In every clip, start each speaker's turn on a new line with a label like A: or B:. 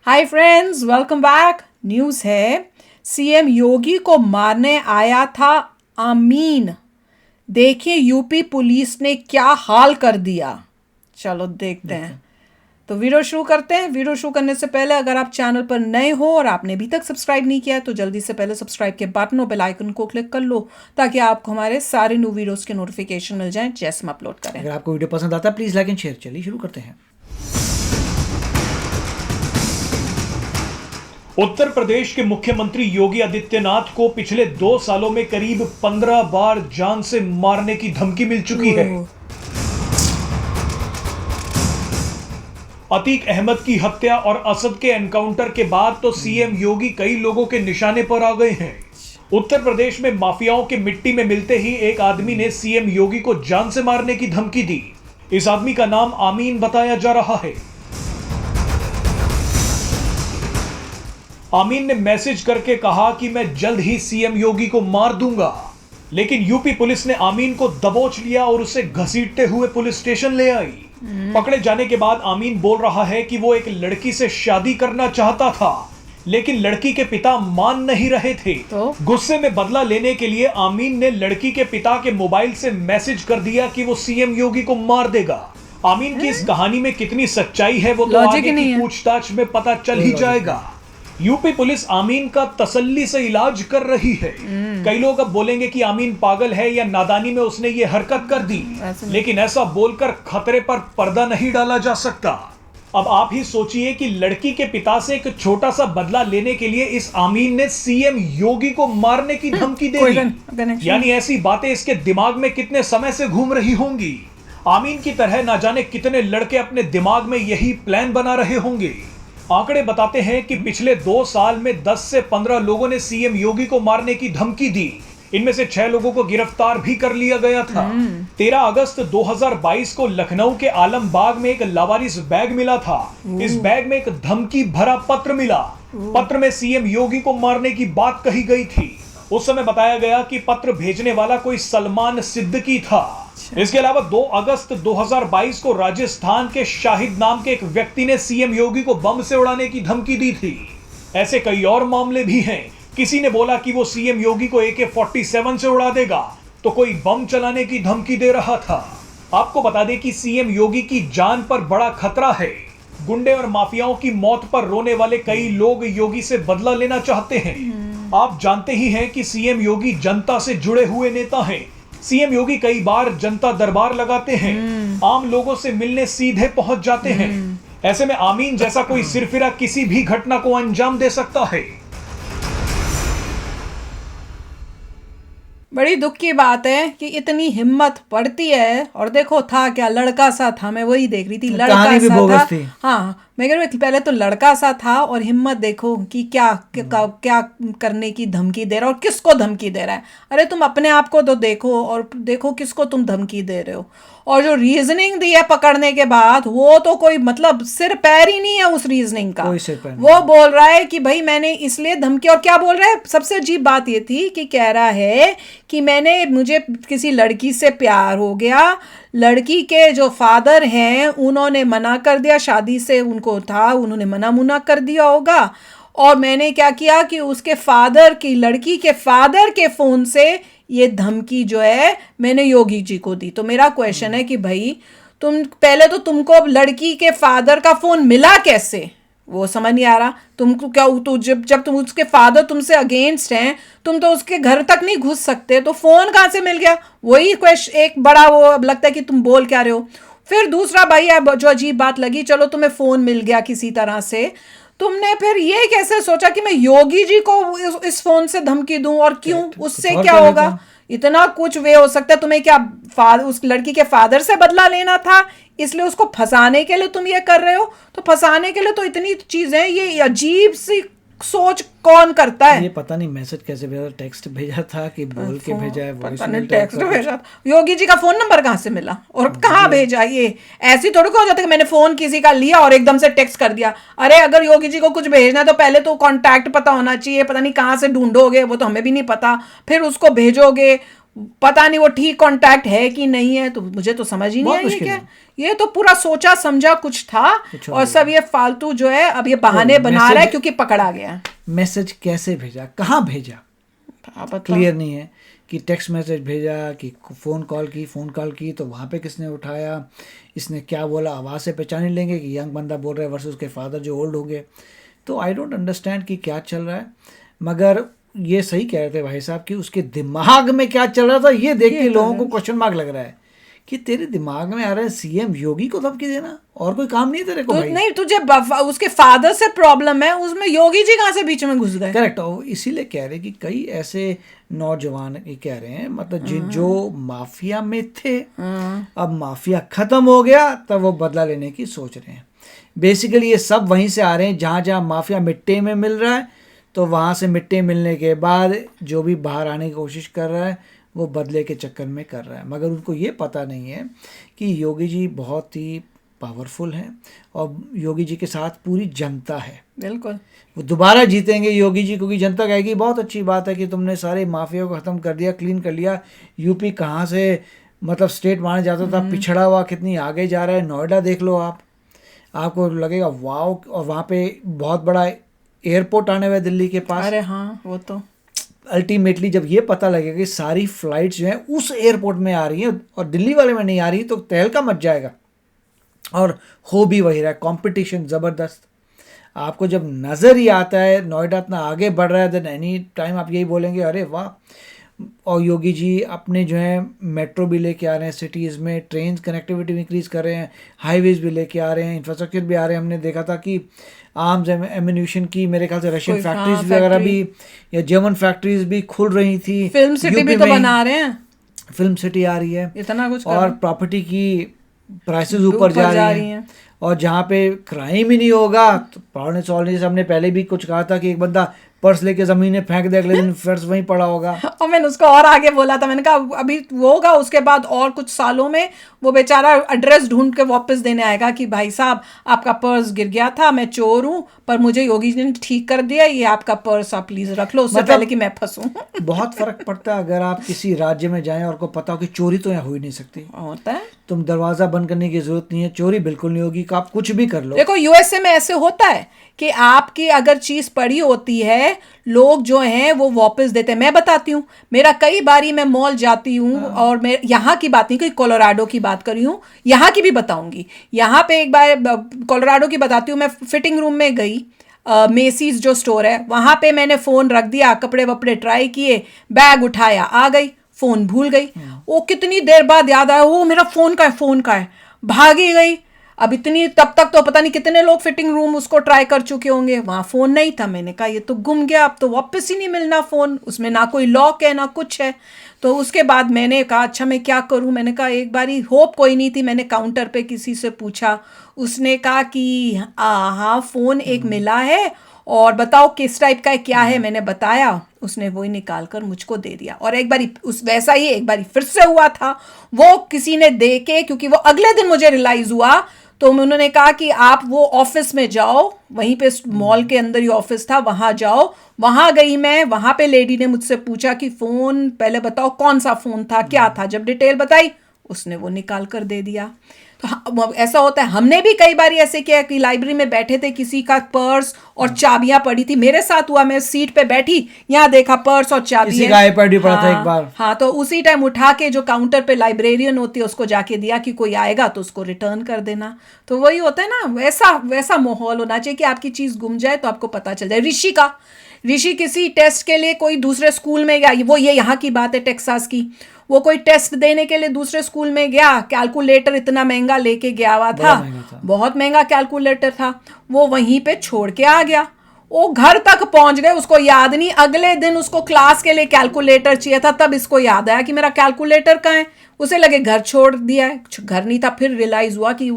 A: Hi friends, welcome back. News है, CM योगी को मारने आया था आमीन। देखिए यूपी पुलिस ने क्या हाल कर दिया। चलो देखते हैं। तो वीडियो शुरू करते हैं। वीडियो शुरू करने से पहले अगर आप चैनल पर नए हो और आपने अभी तक सब्सक्राइब नहीं किया है तो जल्दी से पहले सब्सक्राइब के बटन और बेल आइकन को क्लिक कर लो ताकि आपको हमारे सारे न्यू वीडियोस के नोटिफिकेशन मिल जाएं जैसे हम अपलोड करें।
B: अगर आपको वीडियो पसंद आता है प्लीज़ लाइक एंड शेयर। चलिए शुरू करते हैं।
C: उत्तर प्रदेश के मुख्यमंत्री योगी आदित्यनाथ को पिछले 2 सालों में करीब 15 बार जान से मारने की धमकी मिल चुकी है। अतीक अहमद की हत्या और असद के एनकाउंटर के बाद तो सीएम योगी कई लोगों के निशाने पर आ गए हैं। उत्तर प्रदेश में माफियाओं के मिट्टी में मिलते ही एक आदमी ने सीएम योगी को जान से मारने की धमकी दी। इस आदमी का नाम आमीन बताया जा रहा है। आमीन ने मैसेज करके कहा कि मैं जल्द ही सीएम योगी को मार दूंगा, लेकिन यूपी पुलिस ने आमीन को दबोच लिया और उसे घसीटते हुए पुलिस स्टेशन ले आई। पकड़े जाने के बाद आमीन बोल रहा है कि वो एक लड़की से शादी करना चाहता था, लेकिन लड़की के पिता मान नहीं रहे थे। गुस्से में बदला लेने के लिए आमीन ने लड़की के पिता के मोबाइल से मैसेज कर दिया कि वो सीएम योगी को मार देगा। आमीन की इस कहानी में कितनी सच्चाई है वो तो आगे की पूछताछ में पता चल ही जाएगा। यूपी पुलिस आमीन का तसल्ली से इलाज कर रही है। कई लोग अब बोलेंगे कि आमीन पागल है या नादानी में उसने ये हरकत कर दी, लेकिन ऐसा बोलकर खतरे पर पर्दा नहीं डाला जा सकता। अब आप ही सोचिए कि लड़की के पिता से एक छोटा सा बदला लेने के लिए इस आमीन ने सीएम योगी को मारने की धमकी दे दी। यानी ऐसी बातें इसके दिमाग में कितने समय से घूम रही होंगी। आमीन की तरह ना जाने कितने लड़के अपने दिमाग में यही प्लान बना रहे होंगे। आंकड़े बताते हैं कि पिछले 2 साल में 10 से 15 लोगों ने सीएम योगी को मारने की धमकी दी। इनमें से 6 लोगों को गिरफ्तार भी कर लिया गया था। 13 अगस्त 2022 को लखनऊ के आलमबाग में एक लावारिस बैग मिला था। इस बैग में एक धमकी भरा पत्र मिला। पत्र में सीएम योगी को मारने की बात कही गई थी। उस समय बताया गया कि पत्र भेजने वाला कोई सलमान सिद्दीकी था। इसके अलावा 2 अगस्त 2022 को राजस्थान के शाहिद नाम के एक व्यक्ति ने सीएम योगी को बम से उड़ाने की धमकी दी थी। ऐसे कई और मामले भी हैं। किसी ने बोला कि वो सीएम योगी को AK-47 से उड़ा देगा, तो कोई बम चलाने की धमकी दे रहा था। आपको बता दें कि सीएम योगी की जान पर बड़ा खतरा है। गुंडे और माफियाओं की मौत पर रोने वाले कई लोग योगी से बदला लेना चाहते हैं। आप जानते ही हैं कि सीएम योगी जनता से जुड़े हुए नेता हैं। सीएम योगी कई बार जनता दरबार लगाते हैं, आम लोगों से मिलने सीधे पहुंच जाते हैं। ऐसे में आमीन जैसा कोई सिरफिरा किसी भी घटना को अंजाम दे सकता है।
A: बड़ी दुख की बात है कि इतनी हिम्मत पड़ती है। और देखो था क्या, लड़का सा था। मैं वही देख रही थी, लड़का सा था। हाँ, मैं कह रही पहले तो लड़का सा था और हिम्मत देखो कि क्या करने की धमकी दे रहा है और किसको धमकी दे रहा है। अरे तुम अपने आप को तो देखो और देखो किसको तुम धमकी दे रहे हो। और जो रीजनिंग दी है पकड़ने के बाद, वो तो कोई मतलब सिर पैर ही नहीं है उस रीजनिंग का। वो बोल रहा है कि भाई मैंने इसलिए धमकी, और क्या बोल रहा है, सबसे अजीब बात ये थी कि कह रहा है कि मुझे किसी लड़की से प्यार हो गया, लड़की के जो फादर हैं उन्होंने मना कर दिया, शादी से उनको था, उन्होंने मना कर दिया होगा, और मैंने क्या किया कि उसके फादर की, लड़की के फादर के फोन से ये धमकी जो है मैंने योगी जी को दी। तो मेरा क्वेश्चन है कि भाई तुम पहले तो तुमको लड़की के फादर का फोन मिला कैसे, वो समझ नहीं आ रहा। तुमको क्या तो जब तुम उसके फादर तुमसे अगेंस्ट हैं, तुम तो उसके घर तक नहीं घुस सकते, तो फोन कहाँ से मिल गया? वही क्वेश्चन एक बड़ा वो अब लगता है कि तुम बोल क्या रहे हो। फिर दूसरा भाई अब जो अजीब बात लगी, चलो तुम्हें फोन मिल गया किसी तरह से, तुमने फिर ये कैसे सोचा कि मैं योगी जी को इस फोन से धमकी दूं, और क्यों, उससे क्या होगा? इतना कुछ वे हो सकता है। तुम्हें क्या उस लड़की के फादर से बदला लेना था, इसलिए उसको फंसाने के लिए तुम ये कर रहे हो? तो फंसाने के लिए तो इतनी चीजें, ये अजीब सी सोच कौन करता है?
B: ये पता नहीं मैसेज कैसे भेजा, टेक्स्ट भेजा था कि बोल के भेजा है,
A: पता नहीं टेक्स्ट भेजा। योगी जी का फोन नंबर कहाँ से मिला और कहाँ भेजा? ये ऐसी थोड़ी को हो जाता है कि मैंने फोन किसी का लिया और एकदम से टेक्स्ट कर दिया। अरे अगर योगी जी को कुछ भेजना है तो पहले तो कांटेक्ट पता होना चाहिए, पता नहीं कहाँ से ढूंढोगे, वो तो हमें भी नहीं पता, फिर उसको भेजोगे, पता नहीं वो ठीक कांटेक्ट है कि नहीं है, तो मुझे तो समझ ही नहीं आई क्या। ये तो पूरा सोचा समझा कुछ था और सब ये फालतू जो है अब ये बहाने बना रहा है क्योंकि पकड़ा गया।
B: मैसेज कैसे भेजा, कहाँ भेजा, क्लियर नहीं है कि टेक्स्ट मैसेज भेजा कि फ़ोन कॉल की तो वहाँ पे किसने उठाया, इसने क्या बोला, आवाज़ से पहचान ही लेंगे कि यंग बंदा बोल रहा है वर्सेस उसके फादर जो ओल्ड हो गए। तो आई डोंट अंडरस्टैंड कि क्या चल रहा है। मगर ये सही कह रहे थे भाई साहब कि उसके दिमाग में क्या चल रहा था ये देख के लोगों को क्वेश्चन मार्क लग रहा है कि तेरे दिमाग में आ रहा है सीएम योगी को धमकी देना, और कोई काम नहीं है तेरे को भाई।
A: नहीं, तुझे उसके फादर से प्रॉब्लम है, उसमें योगी जी कहाँ से बीच में घुस गए।
B: करेक्ट, और इसीलिए कह रहे कि कई ऐसे नौजवान ये कह रहे हैं मतलब जो माफिया में थे, अब माफिया खत्म हो गया तब वो बदला लेने की सोच रहे हैं। बेसिकली ये सब वहीं से आ रहे हैं, जहाँ जहाँ माफिया मिट्टी में मिल रहा है तो वहाँ से मिट्टी मिलने के बाद जो भी बाहर आने की कोशिश कर रहा है वो बदले के चक्कर में कर रहा है। मगर उनको ये पता नहीं है कि योगी जी बहुत ही पावरफुल हैं और योगी जी के साथ पूरी जनता है।
A: बिल्कुल,
B: वो दोबारा जीतेंगे योगी जी, क्योंकि जनता कहेगी बहुत अच्छी बात है कि तुमने सारे माफिया को ख़त्म कर दिया, क्लीन कर लिया। यूपी कहाँ से मतलब स्टेट माना जाता था, पिछड़ा हुआ कितनी आगे जा रहा है। नोएडा देख लो आप, आपको लगेगा वाओ, और वहाँ पे बहुत बड़ा एयरपोर्ट आने हुआ है दिल्ली के पास।
A: अरे हाँ, वो तो
B: अल्टीमेटली जब ये पता लगेगा कि सारी फ्लाइट्स जो हैं उस एयरपोर्ट में आ रही हैं और दिल्ली वाले में नहीं आ रही, तो तहलका मच जाएगा। और हो भी वही रहा है, कंपटीशन ज़बरदस्त। आपको जब नज़र ही आता है नोएडा इतना आगे बढ़ रहा है, देन एनी टाइम आप यही बोलेंगे अरे वाह। और योगी जी अपने जो है मेट्रो भी लेके आ रहे हैं सिटीज़ में, ट्रेन कनेक्टिविटी इंक्रीज़ कर रहे हैं, हाईवेज़ भी लेके आ रहे हैं, इंफ्रास्ट्रक्चर भी आ रहे हैं। हमने देखा था कि आर्म्स एम्यूनिशन की मेरे ख्याल से रशियन फैक्ट्रीज वगैरह भी या जर्मन फैक्ट्रीज भी खुल रही थी।
A: फिल्म सिटी भी तो बना रहे हैं,
B: फिल्म सिटी आ रही है,
A: इतना कुछ
B: और प्रॉपर्टी की प्राइसेस ऊपर जा रही हैं। और जहाँ पे क्राइम ही नहीं होगा तो प्रॉब्लम सॉल्व नहीं। जैसे हमने पहले भी कुछ कहा था कि एक बंदा पर्स लेके ज़मीन में फेंक दे, अगले दिन पर्स वहीं पड़ा होगा।
A: और मैंने उसको और आगे बोला था, मैंने कहा अभी वो होगा, उसके बाद और कुछ सालों में वो बेचारा एड्रेस ढूंढ के वापस देने आएगा कि भाई साहब आपका पर्स गिर गया था, मैं चोर हूँ पर मुझे योगी जी ने ठीक कर दिया, ये आपका पर्स आप प्लीज रख लो, उससे पहले कि मैं फंसूं।
B: बहुत फर्क पड़ता है अगर आप किसी राज्य में जाएं और को पता हो कि चोरी तो यहाँ हो ही नहीं सकती।
A: होता है,
B: तुम दरवाजा बंद करने की जरूरत नहीं है, चोरी बिल्कुल नहीं होगी, आप कुछ भी कर लो।
A: देखो यूएसए में ऐसे होता है कि आपकी अगर चीज पड़ी होती है, लोग जो हैं वो वापस देते हैं। मैं बताती हूँ, मेरा कई बारी मैं मॉल जाती हूँ और मैं यहाँ की बात नहीं, कोई कोलोराडो की बात करी हूँ, यहाँ की भी बताऊंगी। यहाँ पे एक बार कोलोराडो की बताती हूँ, मैं फिटिंग रूम में गई, मेसीज जो स्टोर है वहां पे, मैंने फोन रख दिया, कपड़े वपड़े ट्राई किए, बैग उठाया, आ गई, फोन भूल गई। वो कितनी देर बाद याद आया, वो मेरा फोन का है, भागी गई। अब इतनी तब तक तो पता नहीं कितने लोग फिटिंग रूम उसको ट्राई कर चुके होंगे, वहां फोन नहीं था। मैंने कहा ये तो गुम गया, अब तो वापस ही नहीं मिलना फोन, उसमें ना कोई लॉक है ना कुछ है। तो उसके बाद मैंने कहा अच्छा मैं क्या करूं, मैंने कहा एक बारी होप कोई नहीं थी, मैंने काउंटर पे किसी से पूछा, उसने कहा कि हाँ फोन एक मिला है और बताओ किस टाइप का है क्या है। मैंने बताया, उसने वही निकाल कर मुझको दे दिया। और एक बारी वैसा ही एक बारी फिर से हुआ था, वो किसी ने दे के, क्योंकि वो अगले दिन मुझे रियलाइज हुआ, तो उन्होंने कहा कि आप वो ऑफिस में जाओ, वहीं पे मॉल के अंदर ही ऑफिस था, वहां जाओ। वहां गई मैं, वहां पे लेडी ने मुझसे पूछा कि फोन पहले बताओ कौन सा फोन था, क्या था। जब डिटेल बताई उसने वो निकाल कर दे दिया। तो ऐसा होता है, हमने भी कई बार ऐसे किया कि लाइब्रेरी में बैठे थे, किसी का पर्स और चाबियां पड़ी थी, मेरे साथ हुआ, मैं सीट पे बैठी, यहाँ देखा पर्स और चाबी
B: पड़ा था एक बार।
A: हाँ, तो उसी टाइम उठा के जो काउंटर पे लाइब्रेरियन होती है उसको जाके दिया कि कोई आएगा तो उसको रिटर्न कर देना। तो वही होता है ना, वैसा माहौल होना चाहिए कि आपकी चीज गुम जाए तो आपको पता चल जाए। ऋषि किसी टेस्ट के लिए कोई दूसरे स्कूल में गया, वो ये यहाँ की बात है टेक्सास की, वो कोई टेस्ट देने के लिए दूसरे स्कूल में गया, कैलकुलेटर इतना महंगा लेके गया हुआ था, बहुत महंगा कैलकुलेटर था, वो वहीं पे छोड़ के आ गया। वो घर तक पहुंच गए, उसको याद नहीं, अगले दिन उसको क्लास के लिए कैलकुलेटर चाहिए था, तब इसको याद आया कि मेरा कैलकुलेटर कहाँ है। उसे लगे घर छोड़ दिया है, घर नहीं था, फिर रियलाइज हुआ कि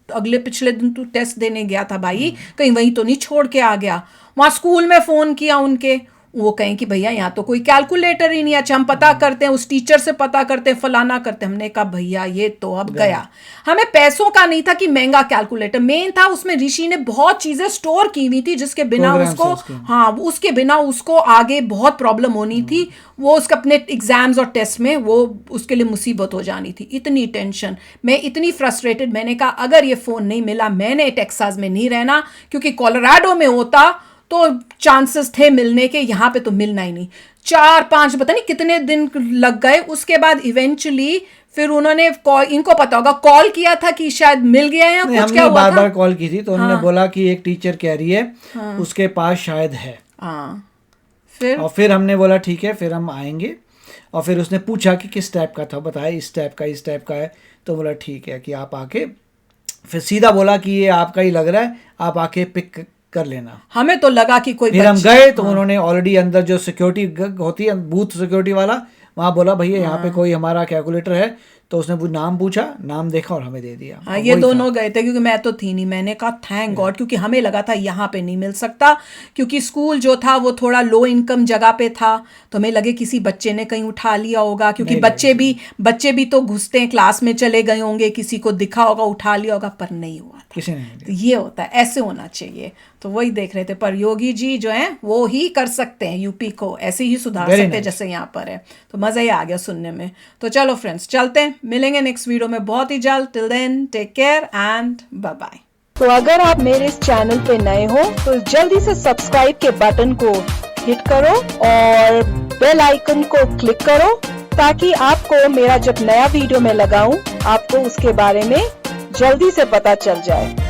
A: अगले पिछले दिन तू टेस्ट देने गया था भाई, कहीं वहीं तो नहीं छोड़ के आ गया। वहां स्कूल में फोन किया उनके, वो कहें कि भैया यहाँ तो कोई कैलकुलेटर ही नहीं है। अच्छा हम पता करते हैं, उस टीचर से पता करते हैं, फलाना करते हैं। हमने कहा भैया ये तो अब गया। हमें पैसों का नहीं था कि महंगा कैलकुलेटर, मेन था उसमें ऋषि ने बहुत चीजें स्टोर की हुई थी जिसके बिना उसको, हाँ उसके बिना उसको आगे बहुत प्रॉब्लम होनी थी। वो उसके अपने एग्जाम्स और टेस्ट में वो उसके लिए मुसीबत हो जानी थी। इतनी टेंशन, मैं इतनी फ्रस्ट्रेटेड, मैंने कहा अगर ये फ़ोन नहीं मिला, मैंने टेक्सास में नहीं रहना, क्योंकि कोलोराडो में होता तो चांसेस थे मिलने के, यहाँ पे तो मिलना ही नहीं। 4-5 पता नहीं कितने दिन लग गए। उसके बाद इवेंचुअली फिर उन्होंने इनको पता होगा कॉल किया था कि शायद मिल गया या कुछ, क्या हुआ था?
B: बार-बार कॉल की थी तो उन्होंने बोला कि एक टीचर कह रही है उसके पास शायद है।
A: हाँ
B: फिर हमने बोला ठीक है, फिर हम आएंगे। और फिर उसने पूछा कि किस टाइप का था, बताया इस टाइप का है। तो बोला ठीक है कि आप आके, फिर सीधा बोला कि ये आपका ही लग रहा है, आप आके पिक कर लेना।
A: हमें तो लगा कि कोई,
B: फिर हम गए तो उन्होंने ऑलरेडी अंदर जो सिक्योरिटी होती है, बूथ सिक्योरिटी वाला, वहाँ बोला भैया यहाँ पे कोई हमारा कैलकुलेटर है। तो उसने वो नाम पूछा, नाम देखा और हमें दे दिया।
A: हाँ, ये दोनों गए थे क्योंकि मैं तो थी नहीं। मैंने कहा थैंक गॉड, क्योंकि हमें लगा था यहाँ पे नहीं मिल सकता, क्योंकि स्कूल जो था वो थोड़ा लो इनकम जगह पे था। तो हमें लगे किसी बच्चे ने कहीं उठा लिया होगा, क्योंकि बच्चे भी तो घुसते हैं, क्लास में चले गए होंगे, किसी को दिखा होगा, उठा लिया होगा, पर नहीं हुआ था
B: किसी ने।
A: तो ये होता है, ऐसे होना चाहिए। तो वही देख रहे थे। पर योगी जी जो है वो ही कर सकते हैं, यूपी को ऐसे ही सुधार सकते हैं जैसे यहाँ पर है। तो मज़ा ही आ गया सुनने में। तो चलो फ्रेंड्स, चलते हैं, मिलेंगे नेक्स्ट वीडियो में बहुत ही जल्द। Till then take care and bye bye.
D: तो अगर आप मेरे इस चैनल पे नए हो तो जल्दी से सब्सक्राइब के बटन को हिट करो और बेल आइकन को क्लिक करो, ताकि आपको मेरा जब नया वीडियो मैं लगाऊं आपको उसके बारे में जल्दी से पता चल जाए।